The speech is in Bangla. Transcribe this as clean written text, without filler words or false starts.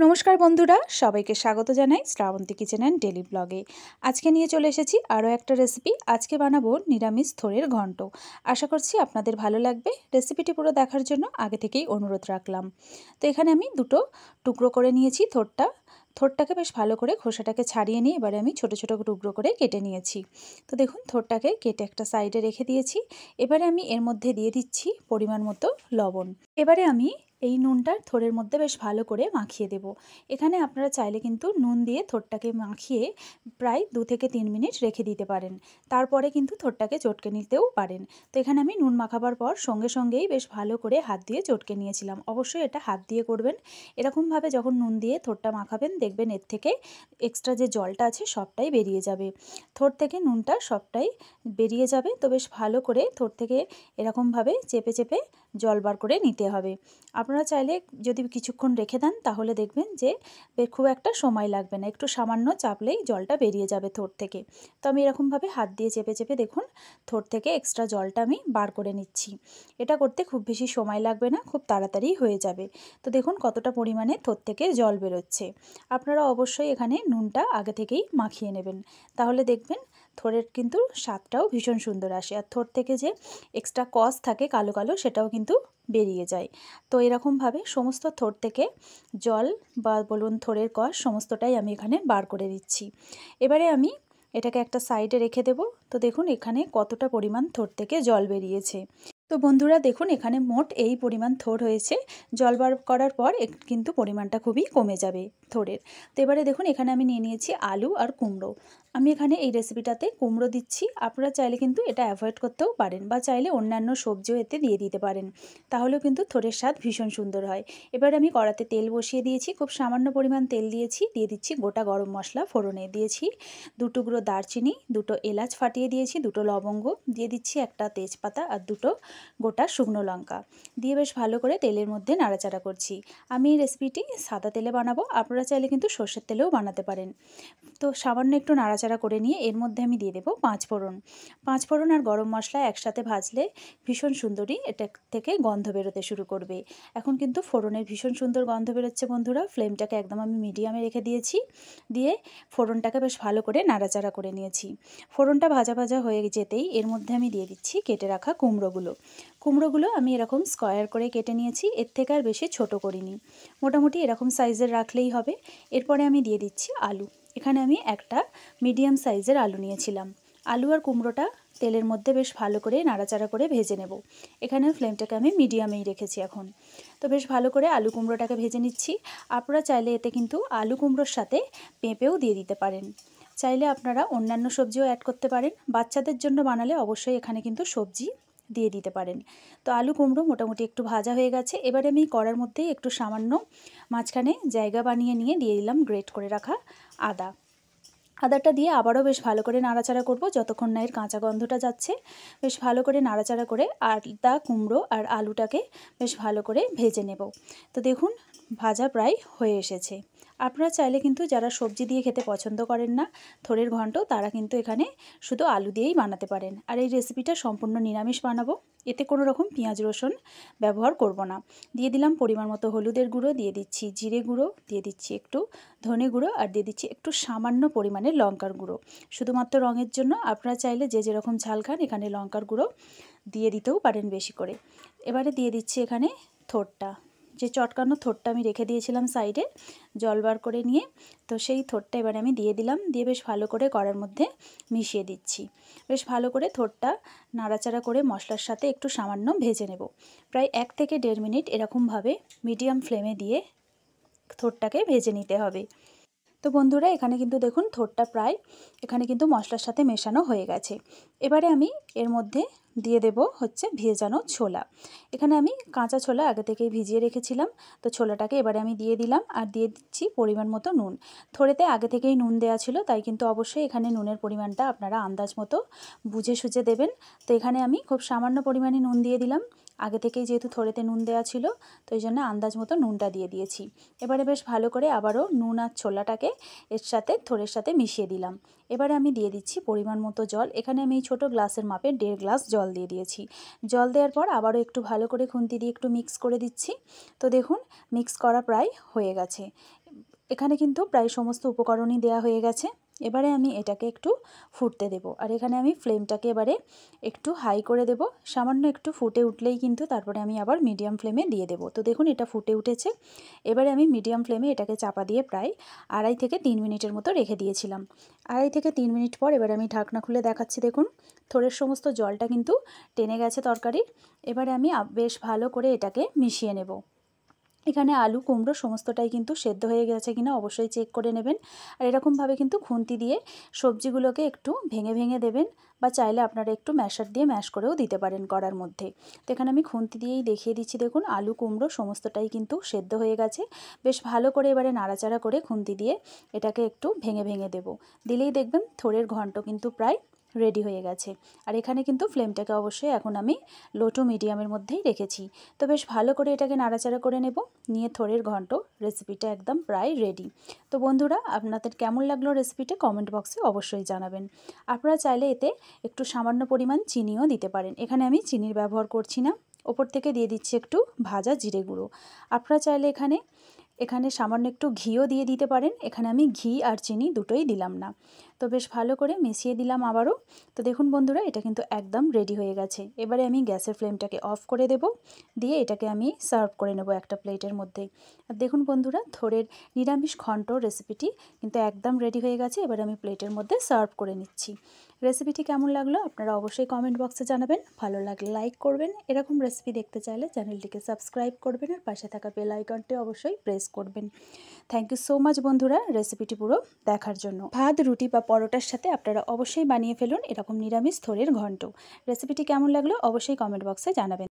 নমস্কার বন্ধুরা, সবাইকে স্বাগত জানাই শ্রাবন্তী কিচেন অ্যান্ড ডেলি ব্লগে। আজকে নিয়ে চলে এসেছি আরও একটা রেসিপি। আজকে বানাবো নিরামিষ থোড়ের ঘন্ট। আশা করছি আপনাদের ভালো লাগবে। রেসিপিটি পুরো দেখার জন্য আগে থেকেই অনুরোধ রাখলাম। তো এখানে আমি দুটো টুকরো করে নিয়েছি থোড়টাকে বেশ ভালো করে খোসাটাকে ছাড়িয়ে নিয়ে এবারে আমি ছোট ছোট টুকরো করে কেটে নিয়েছি। তো দেখুন, থোড়টাকে কেটে একটা সাইডে রেখে দিয়েছি। এবারে আমি এর মধ্যে দিয়ে দিচ্ছি পরিমাণ মতো লবণ। এবারে আমি এই নুনটা থোড়ের মধ্যে বেশ ভালো করে মাখিয়ে দেব। এখানে আপনারা চাইলে কিন্তু নুন দিয়ে থোড়টাকে মাখিয়ে প্রায় 2 থেকে 3 মিনিট রেখে দিতে পারেন। তারপরে কিন্তু থোড়টাকে চটকে নিতেও পারেন। তো এখানে আমি নুন মাখাবার পর সঙ্গে সঙ্গেই বেশ ভালো করে হাত দিয়ে চটকে নিয়েছিলাম। অবশ্যই এটা হাত দিয়ে করবেন। এরকমভাবে যখন নুন দিয়ে থোড়টা মাখাবেন, দেখবেন এর থেকে এক্সট্রা যে জলটা আছে সবটাই বেরিয়ে যাবে। থোড় থেকে নুনটা সবটাই বেরিয়ে যাবে। তো বেশ ভালো করে থোড় থেকে এরকমভাবে চেপে চেপে জল বার করে নিতে হবে। আপনারা চাইলে যদি কিছুক্ষণ রেখে দেন তাহলে দেখবেন যে খুব একটা সময় লাগবে না, একটু সামান্য চাপলেই জলটা বেরিয়ে যাবে থোড় থেকে। তো আমি এরকমভাবে হাত দিয়ে চেপে চেপে দেখুন থোড় থেকে এক্সট্রা জলটা আমি বার করে নিচ্ছি। এটা করতে খুব বেশি সময় লাগবে না, খুব তাড়াতাড়ি হয়ে যাবে। তো দেখুন কতটা পরিমাণে থোড় থেকে জল বেরোচ্ছে। আপনারা অবশ্যই এখানে নুনটা আগে থেকেই মাখিয়ে নেবেন, তাহলে দেখবেন থোড়ের কিন্তু স্বাদটাও ভীষণ সুন্দর আসে। আর থোড় থেকে যে এক্সট্রা কষ থাকে কালো কালো, সেটাও কিন্তু বেরিয়ে যায়। তো এরকমভাবে সমস্ত থোড় থেকে জল বা বলুন থোড়ের কষ সমস্তটাই আমি এখানে বার করে দিচ্ছি। এবারে আমি এটাকে একটা সাইডে রেখে দেব। তো দেখুন এখানে কতটা পরিমাণ থোড় থেকে জল বেরিয়েছে। তো বন্ধুরা দেখুন, এখানে মোট এই পরিমাণ থোড় হয়েছে। জল বার করার পর কিন্তু পরিমাণটা খুবই কমে যাবে থোড়ের। তো এবারে দেখুন এখানে আমি নিয়ে নিয়েছি আলু আর কুমড়ো। আমি এখানে এই রেসিপিটাতে কুমড়ো দিচ্ছি। আপনারা চাইলে কিন্তু এটা অ্যাভয়েড করতেও পারেন, বা চাইলে অন্যান্য সবজিও এতে দিয়ে দিতে পারেন, তাহলেও কিন্তু থোড়ের স্বাদ ভীষণ সুন্দর হয়। এবার আমি কড়াতে তেল বসিয়ে দিয়েছি, খুব সামান্য পরিমাণ তেল দিয়েছি। দিয়ে দিচ্ছি গোটা গরম মশলা ফোড়নে, দিয়েছি 2 টুকরো দারচিনি, 2টো এলাচ ফাটিয়ে দিয়েছি, 2টো লবঙ্গ দিয়ে দিচ্ছি, একটা তেজপাতা আর 2টো গোটা শুকনো লঙ্কা দিয়ে বেশ ভালো করে তেলের মধ্যে নাড়াচাড়া করছি। আমি এই রেসিপিটি সাদা তেলে বানাবো, আপনারা চাইলে কিন্তু সর্ষের তেলেও বানাতে পারেন। তো সামান্য একটু নাড়াচাড়া করে নিয়ে এর মধ্যে আমি দিয়ে দেবো 5 ফোড়ন। 5 ফোড়ন আর গরম মশলা একসাথে ভাজলে ভীষণ সুন্দরই এটা থেকে গন্ধ বেরোতে শুরু করবে। এখন কিন্তু ফোড়নের ভীষণ সুন্দর গন্ধ বেরোচ্ছে বন্ধুরা। ফ্লেমটাকে একদম আমি মিডিয়ামে রেখে দিয়েছি, দিয়ে ফোড়নটাকে বেশ ভালো করে নাড়াচাড়া করে নিয়েছি। ফোড়নটা ভাজা ভাজা হয়ে যেতেই এর মধ্যে আমি দিয়ে দিচ্ছি কেটে রাখা কুমড়োগুলো আমি এরকম স্কোয়ার করে কেটে নিয়েছি, এর থেকে আর বেশি ছোট করিনি। মোটামুটি এরকম সাইজের রাখলেই হবে। এরপরে আমি দিয়ে দিচ্ছি আলু। এখানে আমি একটা মিডিয়াম সাইজের আলু নিয়েছিলাম। আলু আর কুমড়োটা তেলের মধ্যে বেশ ভালো করে নাড়াচাড়া করে ভেজে নেব। এখানে ফ্লেমটাকে আমি মিডিয়ামেই রেখেছি এখন। তো বেশ ভালো করে আলু কুমড়োটাকে ভেজে নিচ্ছি। আপনারা চাইলে এতে কিন্তু আলু কুমড়োর সাথে পেঁপেও দিয়ে দিতে পারেন। চাইলে আপনারা অন্যান্য সবজিও অ্যাড করতে পারেন। বাচ্চাদের জন্য বানালে অবশ্যই এখানে কিন্তু সবজি দিয়ে দিতে পারেন। তো আলু কুমড়ো মোটামুটি একটু ভাজা হয়ে গেছে। এবারে আমি কড়ার মধ্যেই একটু সামান্য মাঝখানে জায়গা বানিয়ে নিয়ে দিয়ে দিলাম গ্রেট করে রাখা আদাটা দিয়ে আবারও বেশ ভালো করে নাড়াচাড়া করব যতক্ষণ না এর কাঁচা গন্ধটা যাচ্ছে। বেশ ভালো করে নাড়াচাড়া করে আদা, কুমড়ো আর আলুটাকে বেশ ভালো করে ভেজে নেব। তো দেখুন ভাজা প্রায় হয়ে এসেছে। আপনারা চাইলে কিন্তু যারা সবজি দিয়ে খেতে পছন্দ করেন না থোড়ের ঘন্ট, তারা কিন্তু এখানে শুধু আলু দিয়েই বানাতে পারেন। আর এই রেসিপিটা সম্পূর্ণ নিরামিষ বানাবো, এতে কোনো রকম পেঁয়াজ রসুন ব্যবহার করব না। দিয়ে দিলাম পরিমাণ মতো হলুদের গুঁড়ো, দিয়ে দিচ্ছি জিরে গুঁড়ো, দিয়ে দিচ্ছি একটু ধনে গুঁড়ো, আর দিয়ে দিচ্ছি একটু সামান্য পরিমাণে লঙ্কার গুঁড়ো, শুধুমাত্র রঙের জন্য। আপনারা চাইলে যে যেরকম ঝাল খান এখানে লঙ্কার গুঁড়ো দিয়ে দিতেও পারেন বেশি করে। এবারে দিয়ে দিচ্ছি এখানে থোড়টা, যে চটকানো থোড়টা আমি রেখে দিয়েছিলাম সাইডে জল বার করে নিয়ে। তো সেই থোড়টা এবারে আমি দিয়ে দিলাম, দিয়ে বেশ ভালো করে কড়ার মধ্যে মিশিয়ে দিচ্ছি। বেশ ভালো করে থোড়টা নাড়াচাড়া করে মশলার সাথে একটু সামান্য ভেজে নেব। প্রায় 1 থেকে 1.5 মিনিট এরকমভাবে মিডিয়াম ফ্লেমে দিয়ে থোড়টাকে ভেজে নিতে হবে। তো বন্ধুরা এখানে কিন্তু দেখুন থোড়টা প্রায় এখানে কিন্তু মশলার সাথে মেশানো হয়ে গেছে। এবারে আমি এর মধ্যে দিয়ে দেব হচ্ছে ভেজানো ছোলা। এখানে আমি কাঁচা ছোলা আগে থেকেই ভিজিয়ে রেখেছিলাম। তো ছোলাটাকে এবারে আমি দিয়ে দিলাম, আর দিয়ে দিচ্ছি পরিমাণ মতো নুন। থোড়েতে আগে থেকেই নুন দেওয়া ছিল, তাই কিন্তু অবশ্যই এখানে নুনের পরিমাণটা আপনারা আন্দাজ মতো বুঝে সুঝে দেবেন। তো এখানে আমি খুব সামান্য পরিমাণে নুন দিয়ে দিলাম, আগে থেকেই যেহেতু থোড়েতে নুন দেওয়া ছিল, তো এই জন্য আন্দাজ মতো নুনটা দিয়ে দিয়েছি। এবারে বেশ ভালো করে আবারও নুন আর ছোলাটাকে এর সাথে থোড়ের সাথে মিশিয়ে দিলাম। এবারে আমি দিয়ে দিচ্ছি পরিমাণ মতো জল। এখানে আমি এই ছোটো গ্লাসের মাপে 1.5 গ্লাস জল দিয়ে দিয়েছি। জল দেওয়ার পর আবারও একটু ভালো করে খুন্তি দিয়ে একটু মিক্স করে দিচ্ছি। তো দেখুন মিক্স করা প্রায় হয়ে গেছে। এখানে কিন্তু প্রায় সমস্ত উপকরণই দেওয়া হয়ে গেছে। এবারে আমি এটাকে একটু ফুটতে দেব, আর এখানে আমি ফ্লেমটাকে এবারে একটু হাই করে দেব। সামান্য একটু ফুটে উঠলেই কিন্তু তারপরে আমি আবার মিডিয়াম ফ্লেমে দিয়ে দেব। তো দেখুন এটা ফুটে উঠেছে। এবারে আমি মিডিয়াম ফ্লেমে এটাকে চাপা দিয়ে প্রায় 2.5 থেকে 3 মিনিটের মতো রেখে দিয়েছিলাম। 2.5 থেকে 3 মিনিট পর এবারে আমি ঢাকনা খুলে দেখাচ্ছি। দেখুন থোড়ের সমস্ত জলটা কিন্তু টেনে গেছে তরকারির। এবারে আমি বেশ ভালো করে এটাকে মিশিয়ে নেব। এখানে আলু কুমড়ো সমস্তটাই কিন্তু সেদ্ধ হয়ে গেছে কিনা অবশ্যই চেক করে নেবেন। আর এরকমভাবে কিন্তু খুন্তি দিয়ে সবজিগুলোকে একটু ভেঙে ভেঙে দেবেন, বা চাইলে আপনারা একটু ম্যাশার দিয়ে ম্যাশ করেও দিতে পারেন কড়ার মধ্যে। তো এখানে আমি খুন্তি দিয়েই দেখিয়ে দিচ্ছি। দেখুন আলু কুমড়ো সমস্তটাই কিন্তু সেদ্ধ হয়ে গেছে। বেশ ভালো করে এবারে নাড়াচাড়া করে খুন্তি দিয়ে এটাকে একটু ভেঙে ভেঙে দেব। দিলেই দেখবেন থোড়ের ঘন্ট কিন্তু প্রায় রেডি হয়ে গেছে। আর এখানে কিন্তু ফ্লেমটাকে অবশ্যই এখন আমি লো টু মিডিয়ামের মধ্যেই রেখেছি। তো বেশ ভালো করে এটাকে নাড়াচাড়া করে নেব। নিয়ে থোড়ের ঘন্ট রেসিপিটা একদম প্রায় রেডি। তো বন্ধুরা আপনাদের কেমন লাগলো রেসিপিটা কমেন্ট বক্সে অবশ্যই জানাবেন। আপনারা চাইলে এতে একটু সামান্য পরিমাণ চিনিও দিতে পারেন। এখানে আমি চিনির ব্যবহার করছি না। ওপর থেকে দিয়ে দিচ্ছি একটু ভাজা জিরে গুঁড়ো। আপনারা চাইলে এখানে সামান্য একটু ঘিও দিয়ে দিতে পারেন। এখানে আমি ঘি আর চিনি দুটোই দিলাম না। তো বেশ ভালো করে মিশিয়ে দিলাম আবারও। তো দেখুন বন্ধুরা এটা কিন্তু একদম রেডি হয়ে গেছে। এবারে আমি গ্যাসের ফ্লেমটাকে অফ করে দেব, দিয়ে এটাকে আমি সার্ভ করে নেব একটা প্লেটের মধ্যে। আর দেখুন বন্ধুরা থোড়ের নিরামিষ ঘন্ট রেসিপিটি কিন্তু একদম রেডি হয়ে গেছে। এবার আমি প্লেটের মধ্যে সার্ভ করে নিচ্ছি। রেসিপিটি কেমন লাগলো আপনারা অবশ্যই কমেন্ট বক্সে জানাবেন। ভালো লাগলে লাইক করবেন। এরকম রেসিপি দেখতে চাইলে চ্যানেলটিকে সাবস্ক্রাইব করবেন, আর পাশে থাকা বেল আইকনটি অবশ্যই প্রেস করবেন। থ্যাংক ইউ সো মাচ বন্ধুরা রেসিপিটি পুরো দেখার জন্য। ভাত রুটি বা পরোটার সাথে আপনারা অবশ্যই বানিয়ে ফেলুন এরকম নিরামিষ থোড়ের ঘন্ট। রেসিপিটি কেমন লাগলো অবশ্যই কমেন্ট বক্সে জানাবেন।